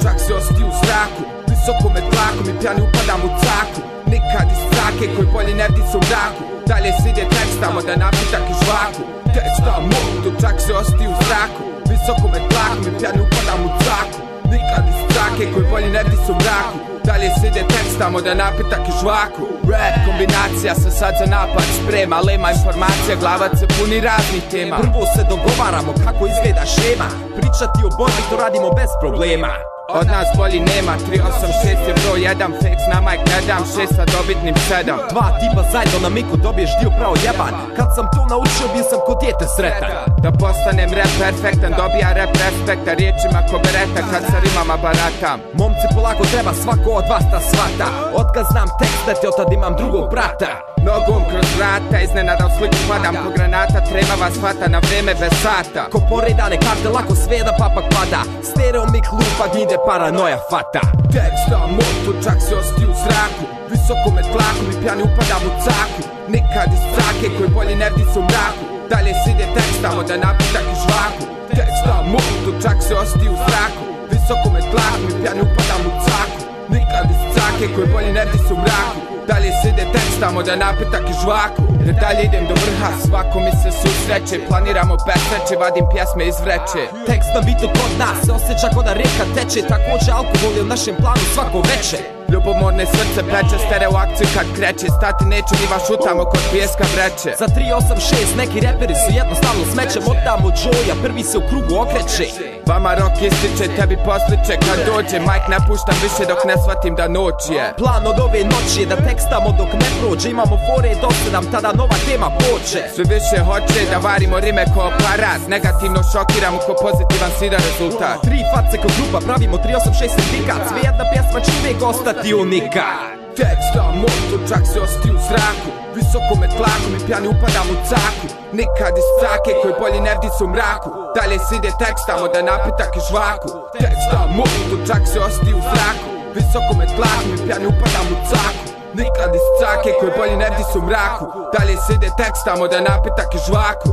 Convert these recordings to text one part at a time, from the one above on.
čak se osti u zraku. Visoko med tlakom i pjani upadam u caku. Nikad iz trake koji bolji ne vdi se u mraku. Dalje se ide tekstamo da napitak i žvaku. Teksta modu čak se osti u zraku. Visoko med tlakom i pjani upadam u caku. Nikad iz trake koji bolji ne vdi se u mraku. Dalje se ide tekstamo da napitak i žvaku. Rap kombinacija se sad za napad sprema. Lema informacija, glavac se puni raznih tema. Prvo se dogovaramo kako izgleda šema. Pričati o borbi to radimo bez problema. Od nas bolji nema, 386 je broj 1. Fake na mic ne dam, 6 sa dobitnim 7. Dva tipa zajedno na miku dobiješ dio pravo jeban. Kad sam to naučio bio sam ko dijete sretan. Da postanem rap perfektan, dobija rap respekta. Riječima ko bereta kad sa rimama baratam. Momci polako treba svako od vas da svata. Otkad znam tekstate otad imam drugog brata. Nogom kroz vrata, iznenada u sliku padam ko granata. Trema vas hvata na vreme bez sata. Ko poredane karte lako sve da papak pada. Stereo mik lupa gnide paranoja fata. Teksta moto čak se osti u zraku. Visoko med tlakom i pjani upadam u caku. Nikad iz trake koji bolji ne vdi se u mraku. Dalje se ide tekstamo da napitak i žvaku. Teksta moto čak se osti u zraku. Visoko med tlakom i pjani upadam u caku. Nikad iz trake koji bolji ne vdi se u mraku. Dalje se ide tekstamo da napitak i žvaku. Jer dalje idem do vrha, svako mi se susreće. Planiramo besreće, vadim pjesme iz vreće. Tekst na bitu kod nas se osjeća kod da rijeka teče. Također alkohol je u našem planu svako veče. Ljubomorne srce peče, stereo akciju kad kreće. Stati neću ni vas šutamo kod pijeska vreće. Za 386 neki reperi su jednostavno smeće. Motamo Joja, prvi se u krugu okreće. Vama rok ističe, tebi posliče kad dođe. Mike ne puštam više dok ne shvatim da noć je. Plan od ove noći je da tekstamo dok ne prođe. Imamo fore dok se nam tada nova tema poče. Sve više hoće da varimo rime ko aparat. Negativno šokiramo ko pozitivan sida rezultat. Tri face ko grupa pravimo 386 sindikat. Sve jedna pjesma će uvijek ostati unikat. Teksta moto čak se osti u zraku. Visoko med tlakom i pjani upadam u caku. Nikad iz trake koji bolji ne vdi se u mraku. Dalje se ide tekstamo da napitak i žvaku. Teksta moto čak se osti u zraku. Visoko med tlakom i pjani upadam u caku. Nikad iz trake koji bolji ne vdi se u mraku. Dalje se ide tekstamo da napitak i žvaku.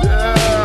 Yeah.